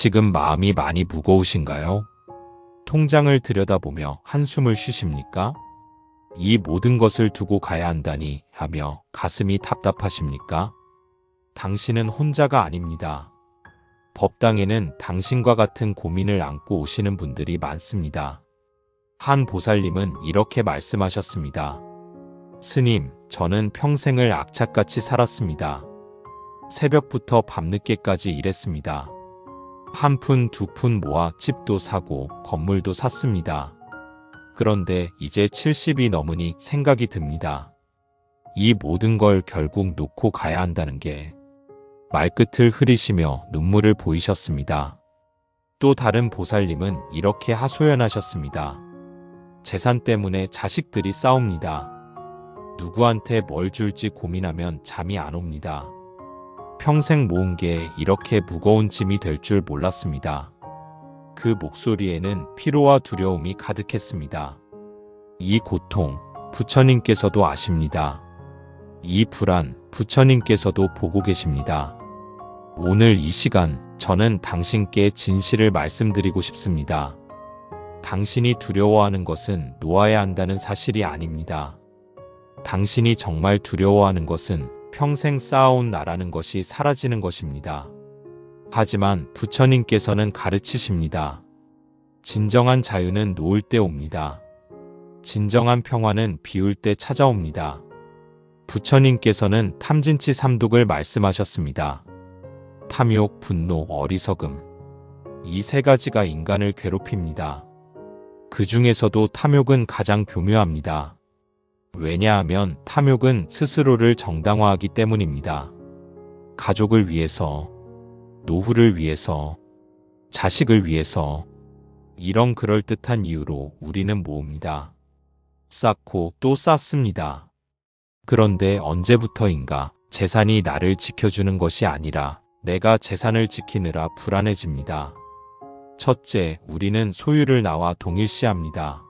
지금 마음이 많이 무거우신가요? 통장을 들여다보며 한숨을 쉬십니까? 이 모든 것을 두고 가야 한다니 하며 가슴이 답답하십니까? 당신은 혼자가 아닙니다. 법당에는 당신과 같은 고민을 안고 오시는 분들이 많습니다. 한 보살님은 이렇게 말씀하셨습니다. 스님, 저는 평생을 악착같이 살았습니다. 새벽부터 밤늦게까지 일했습니다. 한 푼, 두 푼 모아 집도 사고 건물도 샀습니다. 그런데 이제 70이 넘으니 생각이 듭니다. 이 모든 걸 결국 놓고 가야 한다는 게. 말끝을 흐리시며 눈물을 보이셨습니다. 또 다른 보살님은 이렇게 하소연하셨습니다. 재산 때문에 자식들이 싸웁니다. 누구한테 뭘 줄지 고민하면 잠이 안 옵니다. 평생 모은 게 이렇게 무거운 짐이 될 줄 몰랐습니다. 그 목소리에는 피로와 두려움이 가득했습니다. 이 고통, 부처님께서도 아십니다. 이 불안, 부처님께서도 보고 계십니다. 오늘 이 시간, 저는 당신께 진실을 말씀드리고 싶습니다. 당신이 두려워하는 것은 놓아야 한다는 사실이 아닙니다. 당신이 정말 두려워하는 것은 평생 쌓아온 나라는 것이 사라지는 것입니다. 하지만 부처님께서는 가르치십니다. 진정한 자유는 놓을 때 옵니다. 진정한 평화는 비울 때 찾아옵니다. 부처님께서는 탐진치 삼독을 말씀하셨습니다. 탐욕, 분노, 어리석음. 이 세 가지가 인간을 괴롭힙니다. 그 중에서도 탐욕은 가장 교묘합니다. 왜냐하면 탐욕은 스스로를 정당화하기 때문입니다. 가족을 위해서, 노후를 위해서, 자식을 위해서, 이런 그럴듯한 이유로 우리는 모읍니다. 쌓고 또 쌓습니다. 그런데 언제부터인가 재산이 나를 지켜주는 것이 아니라 내가 재산을 지키느라 불안해집니다. 첫째, 우리는 소유를 나와 동일시합니다.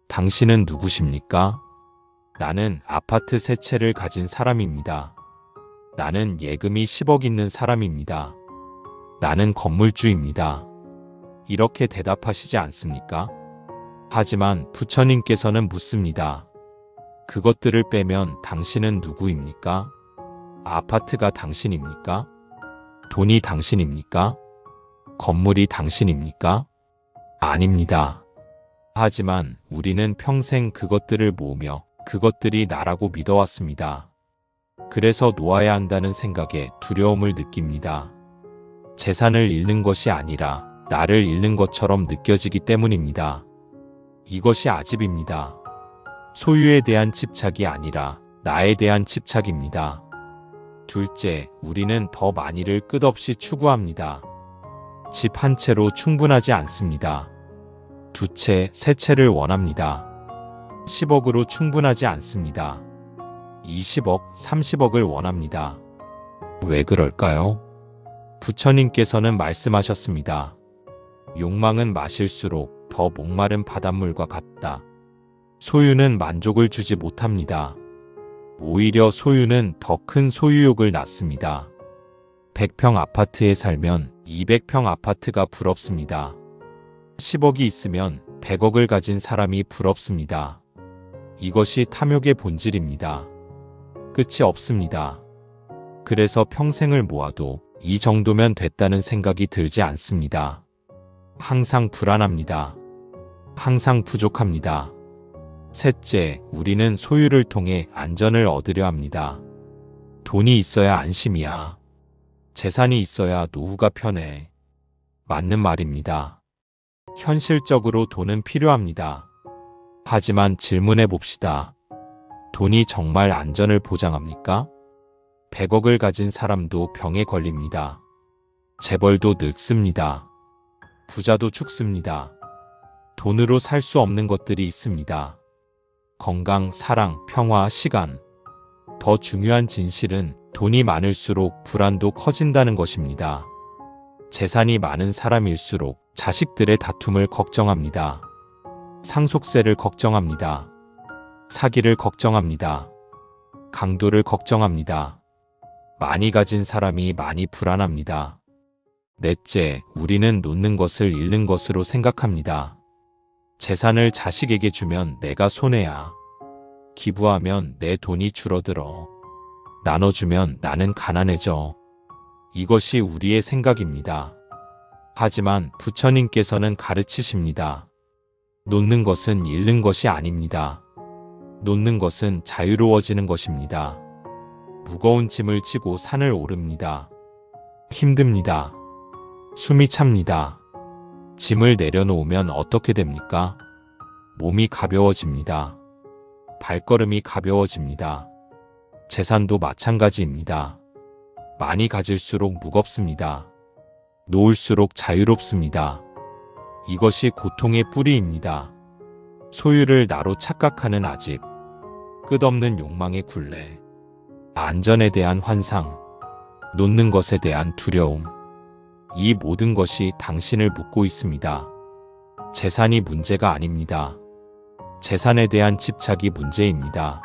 당신은 누구십니까? 나는 아파트 3채를 가진 사람입니다. 나는 예금이 10억 있는 사람입니다. 나는 건물주입니다. 이렇게 대답하시지 않습니까? 하지만 부처님께서는 묻습니다. 그것들을 빼면 당신은 누구입니까? 아파트가 당신입니까? 돈이 당신입니까? 건물이 당신입니까? 아닙니다. 하지만 우리는 평생 그것들을 모으며 그것들이 나라고 믿어왔습니다. 그래서 놓아야 한다는 생각에 두려움을 느낍니다. 재산을 잃는 것이 아니라 나를 잃는 것처럼 느껴지기 때문입니다. 이것이 아집입니다. 소유에 대한 집착이 아니라 나에 대한 집착입니다. 둘째, 우리는 더 많이를 끝없이 추구합니다. 집 한 채로 충분하지 않습니다. 2채, 3채를 원합니다. 10억으로 충분하지 않습니다. 20억, 30억을 원합니다. 왜 그럴까요? 부처님께서는 말씀하셨습니다. 욕망은 마실수록 더 목마른 바닷물과 같다. 소유는 만족을 주지 못합니다. 오히려 소유는 더 큰 소유욕을 낳습니다. 100평 아파트에 살면 200평 아파트가 부럽습니다. 10억이 있으면 100억을 가진 사람이 부럽습니다. 이것이 탐욕의 본질입니다. 끝이 없습니다. 그래서 평생을 모아도 이 정도면 됐다는 생각이 들지 않습니다. 항상 불안합니다. 항상 부족합니다. 셋째, 우리는 소유를 통해 안전을 얻으려 합니다. 돈이 있어야 안심이야. 재산이 있어야 노후가 편해. 맞는 말입니다. 현실적으로 돈은 필요합니다. 하지만 질문해 봅시다. 돈이 정말 안전을 보장합니까? 100억을 가진 사람도 병에 걸립니다. 재벌도 늙습니다. 부자도 죽습니다. 돈으로 살 수 없는 것들이 있습니다. 건강, 사랑, 평화, 시간. 더 중요한 진실은 돈이 많을수록 불안도 커진다는 것입니다. 재산이 많은 사람일수록 자식들의 다툼을 걱정합니다. 상속세를 걱정합니다. 사기를 걱정합니다. 강도를 걱정합니다. 많이 가진 사람이 많이 불안합니다. 넷째, 우리는 놓는 것을 잃는 것으로 생각합니다. 재산을 자식에게 주면 내가 손해야. 기부하면 내 돈이 줄어들어. 나눠주면 나는 가난해져. 이것이 우리의 생각입니다. 하지만 부처님께서는 가르치십니다. 놓는 것은 잃는 것이 아닙니다. 놓는 것은 자유로워지는 것입니다. 무거운 짐을 지고 산을 오릅니다. 힘듭니다. 숨이 찹니다. 짐을 내려놓으면 어떻게 됩니까? 몸이 가벼워집니다. 발걸음이 가벼워집니다. 재산도 마찬가지입니다. 많이 가질수록 무겁습니다. 놓을수록 자유롭습니다. 이것이 고통의 뿌리입니다. 소유를 나로 착각하는 아집, 끝없는 욕망의 굴레, 안전에 대한 환상, 놓는 것에 대한 두려움, 이 모든 것이 당신을 묶고 있습니다. 재산이 문제가 아닙니다. 재산에 대한 집착이 문제입니다.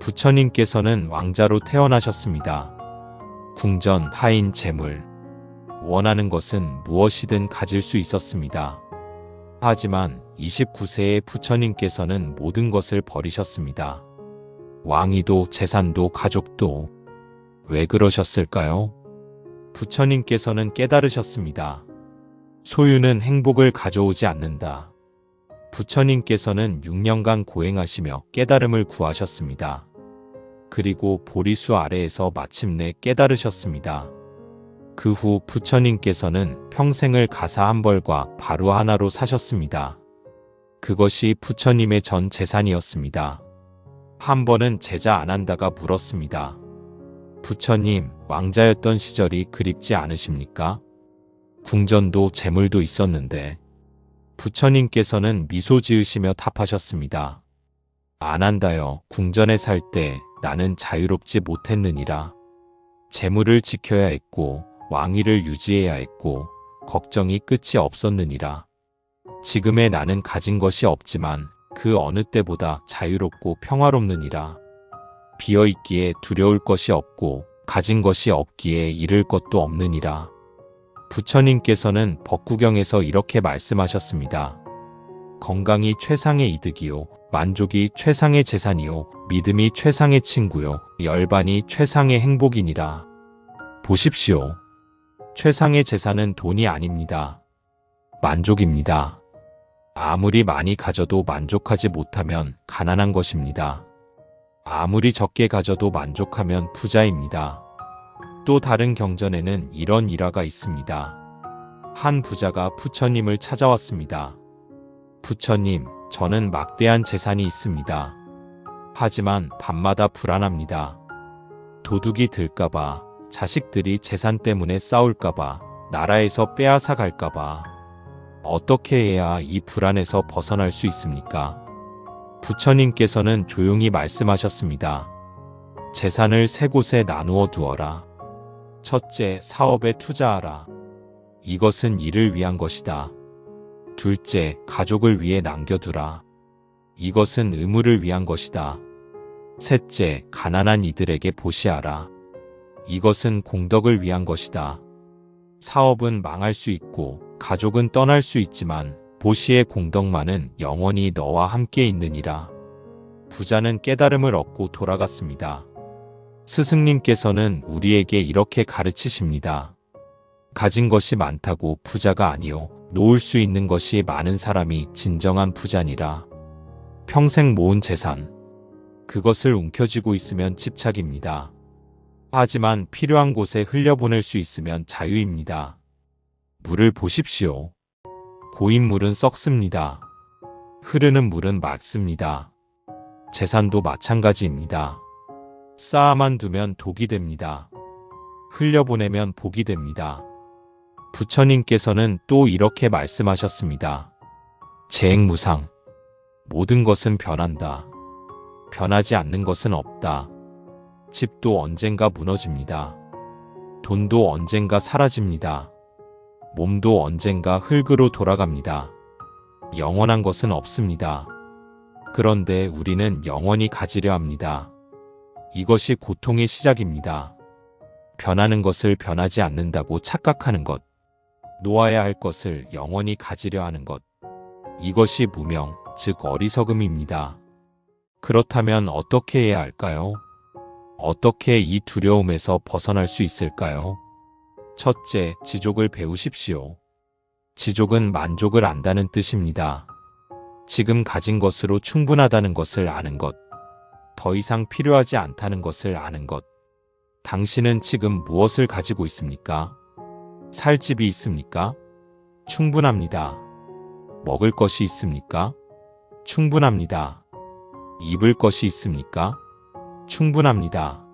부처님께서는 왕자로 태어나셨습니다. 궁전, 하인, 재물, 원하는 것은 무엇이든 가질 수 있었습니다. 하지만 29세의 부처님께서는 모든 것을 버리셨습니다. 왕위도 재산도 가족도. 왜 그러셨을까요? 부처님께서는 깨달으셨습니다. 소유는 행복을 가져오지 않는다. 부처님께서는 6년간 고행하시며 깨달음을 구하셨습니다. 그리고 보리수 아래에서 마침내 깨달으셨습니다. 그 후 부처님께서는 평생을 가사 한 벌과 바루 하나로 사셨습니다. 그것이 부처님의 전 재산이었습니다. 한 번은 제자 아난다가 물었습니다. 부처님, 왕자였던 시절이 그립지 않으십니까? 궁전도 재물도 있었는데. 부처님께서는 미소 지으시며 답하셨습니다. 아난다여, 궁전에 살 때 나는 자유롭지 못했느니라. 재물을 지켜야 했고 왕위를 유지해야 했고 걱정이 끝이 없었느니라. 지금의 나는 가진 것이 없지만 그 어느 때보다 자유롭고 평화롭느니라. 비어있기에 두려울 것이 없고 가진 것이 없기에 잃을 것도 없느니라. 부처님께서는 법구경에서 이렇게 말씀하셨습니다. 건강이 최상의 이득이요, 만족이 최상의 재산이요, 믿음이 최상의 친구요, 열반이 최상의 행복이니라. 보십시오. 최상의 재산은 돈이 아닙니다. 만족입니다. 아무리 많이 가져도 만족하지 못하면 가난한 것입니다. 아무리 적게 가져도 만족하면 부자입니다. 또 다른 경전에는 이런 일화가 있습니다. 한 부자가 부처님을 찾아왔습니다. 부처님, 저는 막대한 재산이 있습니다. 하지만 밤마다 불안합니다. 도둑이 들까봐, 자식들이 재산 때문에 싸울까봐, 나라에서 빼앗아 갈까봐. 어떻게 해야 이 불안에서 벗어날 수 있습니까? 부처님께서는 조용히 말씀하셨습니다. 재산을 세 곳에 나누어 두어라. 첫째, 사업에 투자하라. 이것은 일을 위한 것이다. 둘째, 가족을 위해 남겨두라. 이것은 의무를 위한 것이다. 셋째, 가난한 이들에게 보시하라. 이것은 공덕을 위한 것이다. 사업은 망할 수 있고 가족은 떠날 수 있지만 보시의 공덕만은 영원히 너와 함께 있느니라. 부자는 깨달음을 얻고 돌아갔습니다. 스승님께서는 우리에게 이렇게 가르치십니다. 가진 것이 많다고 부자가 아니요, 놓을 수 있는 것이 많은 사람이 진정한 부자니라. 평생 모은 재산, 그것을 움켜쥐고 있으면 집착입니다. 하지만 필요한 곳에 흘려보낼 수 있으면 자유입니다. 물을 보십시오. 고인 물은 썩습니다. 흐르는 물은 맑습니다. 재산도 마찬가지입니다. 쌓아만 두면 독이 됩니다. 흘려보내면 복이 됩니다. 부처님께서는 또 이렇게 말씀하셨습니다. 재행무상. 모든 것은 변한다. 변하지 않는 것은 없다. 집도 언젠가 무너집니다. 돈도 언젠가 사라집니다. 몸도 언젠가 흙으로 돌아갑니다. 영원한 것은 없습니다. 그런데 우리는 영원히 가지려 합니다. 이것이 고통의 시작입니다. 변하는 것을 변하지 않는다고 착각하는 것. 놓아야 할 것을 영원히 가지려 하는 것. 이것이 무명, 즉 어리석음입니다. 그렇다면 어떻게 해야 할까요? 어떻게 이 두려움에서 벗어날 수 있을까요? 첫째, 지족을 배우십시오. 지족은 만족을 안다는 뜻입니다. 지금 가진 것으로 충분하다는 것을 아는 것. 더 이상 필요하지 않다는 것을 아는 것. 당신은 지금 무엇을 가지고 있습니까? 살 집이 있습니까? 충분합니다. 먹을 것이 있습니까? 충분합니다. 입을 것이 있습니까? 충분합니다.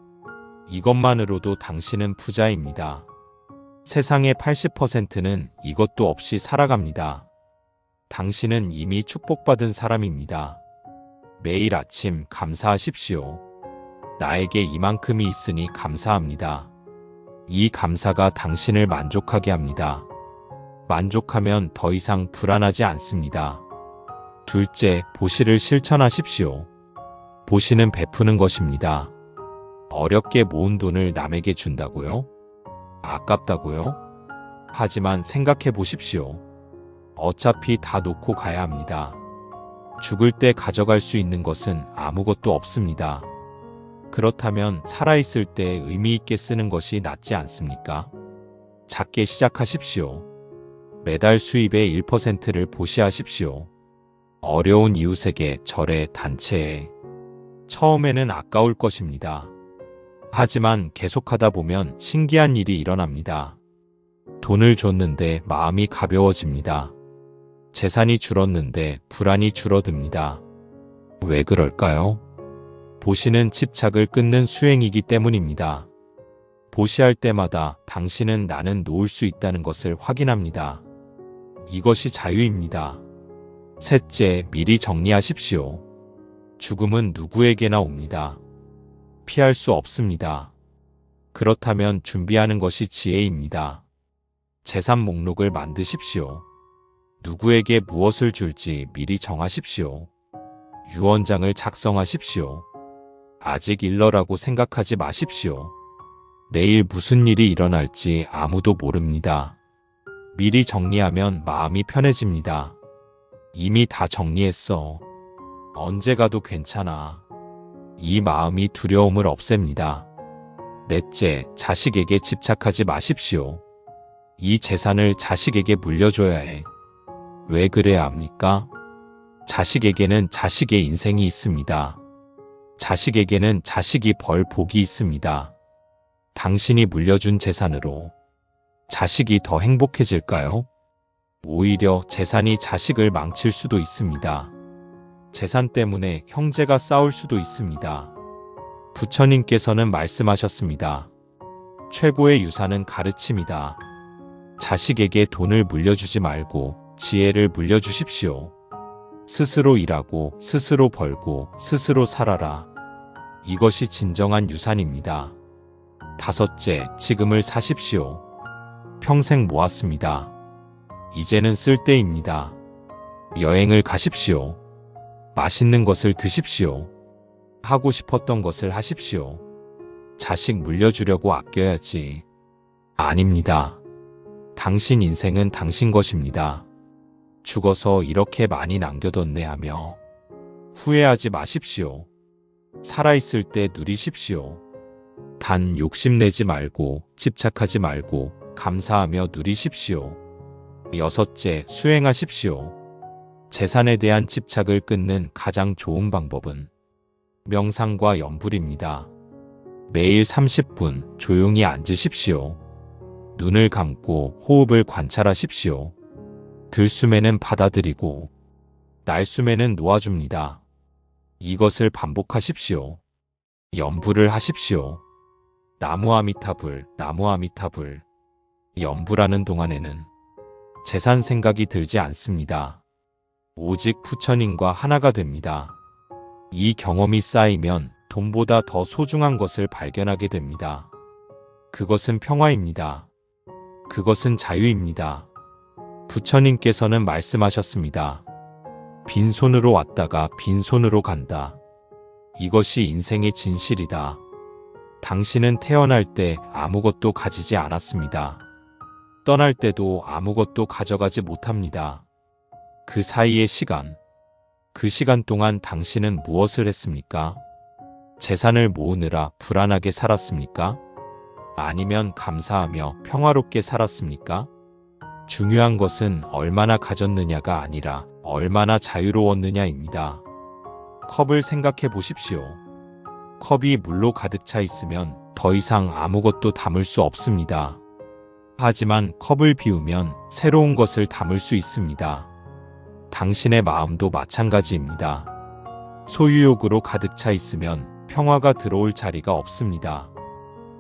이것만으로도 당신은 부자입니다. 세상의 80%는 이것도 없이 살아갑니다. 당신은 이미 축복받은 사람입니다. 매일 아침 감사하십시오. 나에게 이만큼이 있으니 감사합니다. 이 감사가 당신을 만족하게 합니다. 만족하면 더 이상 불안하지 않습니다. 둘째, 보시를 실천하십시오. 보시는 베푸는 것입니다. 어렵게 모은 돈을 남에게 준다고요? 아깝다고요? 하지만 생각해 보십시오. 어차피 다 놓고 가야 합니다. 죽을 때 가져갈 수 있는 것은 아무것도 없습니다. 그렇다면 살아있을 때 의미 있게 쓰는 것이 낫지 않습니까? 작게 시작하십시오. 매달 수입의 1%를 보시하십시오. 어려운 이웃에게, 절에, 단체에. 처음에는 아까울 것입니다. 하지만 계속하다 보면 신기한 일이 일어납니다. 돈을 줬는데 마음이 가벼워집니다. 재산이 줄었는데 불안이 줄어듭니다. 왜 그럴까요? 보시는 집착을 끊는 수행이기 때문입니다. 보시할 때마다 당신은 나는 놓을 수 있다는 것을 확인합니다. 이것이 자유입니다. 셋째, 미리 정리하십시오. 죽음은 누구에게나 옵니다. 피할 수 없습니다. 그렇다면 준비하는 것이 지혜입니다. 재산 목록을 만드십시오. 누구에게 무엇을 줄지 미리 정하십시오. 유언장을 작성하십시오. 아직 일러라고 생각하지 마십시오. 내일 무슨 일이 일어날지 아무도 모릅니다. 미리 정리하면 마음이 편해집니다. 이미 다 정리했어. 언제 가도 괜찮아. 이 마음이 두려움을 없앱니다. 넷째, 자식에게 집착하지 마십시오. 이 재산을 자식에게 물려줘야 해. 왜 그래야 합니까? 자식에게는 자식의 인생이 있습니다. 자식에게는 자식이 벌 복이 있습니다. 당신이 물려준 재산으로 자식이 더 행복해질까요? 오히려 재산이 자식을 망칠 수도 있습니다. 재산 때문에 형제가 싸울 수도 있습니다. 부처님께서는 말씀하셨습니다. 최고의 유산은 가르침이다. 자식에게 돈을 물려주지 말고 지혜를 물려주십시오. 스스로 일하고 스스로 벌고 스스로 살아라. 이것이 진정한 유산입니다. 다섯째, 지금을 사십시오. 평생 모았습니다. 이제는 쓸 때입니다. 여행을 가십시오. 맛있는 것을 드십시오. 하고 싶었던 것을 하십시오. 자식 물려주려고 아껴야지. 아닙니다. 당신 인생은 당신 것입니다. 죽어서 이렇게 많이 남겨뒀네 하며 후회하지 마십시오. 살아있을 때 누리십시오. 단 욕심내지 말고 집착하지 말고 감사하며 누리십시오. 여섯째, 수행하십시오. 재산에 대한 집착을 끊는 가장 좋은 방법은 명상과 염불입니다. 매일 30분 조용히 앉으십시오. 눈을 감고 호흡을 관찰하십시오. 들숨에는 받아들이고 날숨에는 놓아줍니다. 이것을 반복하십시오. 염불을 하십시오. 나무 아미타불, 나무 아미타불. 염불하는 동안에는 재산 생각이 들지 않습니다. 오직 부처님과 하나가 됩니다. 이 경험이 쌓이면 돈보다 더 소중한 것을 발견하게 됩니다. 그것은 평화입니다. 그것은 자유입니다. 부처님께서는 말씀하셨습니다. 빈손으로 왔다가 빈손으로 간다. 이것이 인생의 진실이다. 당신은 태어날 때 아무것도 가지지 않았습니다. 떠날 때도 아무것도 가져가지 못합니다. 그 사이의 시간, 그 시간 동안 당신은 무엇을 했습니까? 재산을 모으느라 불안하게 살았습니까? 아니면 감사하며 평화롭게 살았습니까? 중요한 것은 얼마나 가졌느냐가 아니라 얼마나 자유로웠느냐입니다. 컵을 생각해 보십시오. 컵이 물로 가득 차 있으면 더 이상 아무것도 담을 수 없습니다. 하지만 컵을 비우면 새로운 것을 담을 수 있습니다. 당신의 마음도 마찬가지입니다. 소유욕으로 가득 차 있으면 평화가 들어올 자리가 없습니다.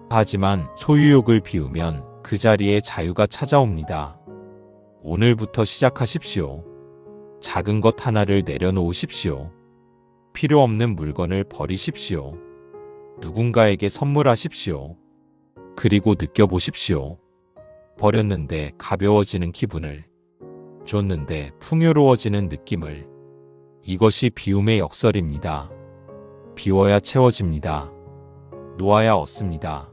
하지만 소유욕을 비우면 그 자리에 자유가 찾아옵니다. 오늘부터 시작하십시오. 작은 것 하나를 내려놓으십시오. 필요 없는 물건을 버리십시오. 누군가에게 선물하십시오. 그리고 느껴보십시오. 버렸는데 가벼워지는 기분을, 줬는데 풍요로워지는 느낌을. 이것이 비움의 역설입니다. 비워야 채워집니다. 놓아야 얻습니다.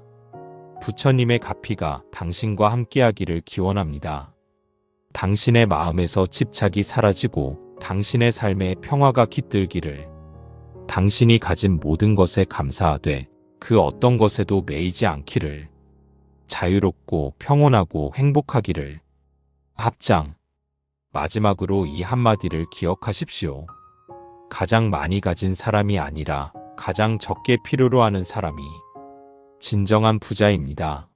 부처님의 가피가 당신과 함께하기를 기원합니다. 당신의 마음에서 집착이 사라지고 당신의 삶에 평화가 깃들기를. 당신이 가진 모든 것에 감사하되 그 어떤 것에도 매이지 않기를. 자유롭고 평온하고 행복하기를. 합장. 마지막으로 이 한마디를 기억하십시오. 가장 많이 가진 사람이 아니라 가장 적게 필요로 하는 사람이 진정한 부자입니다.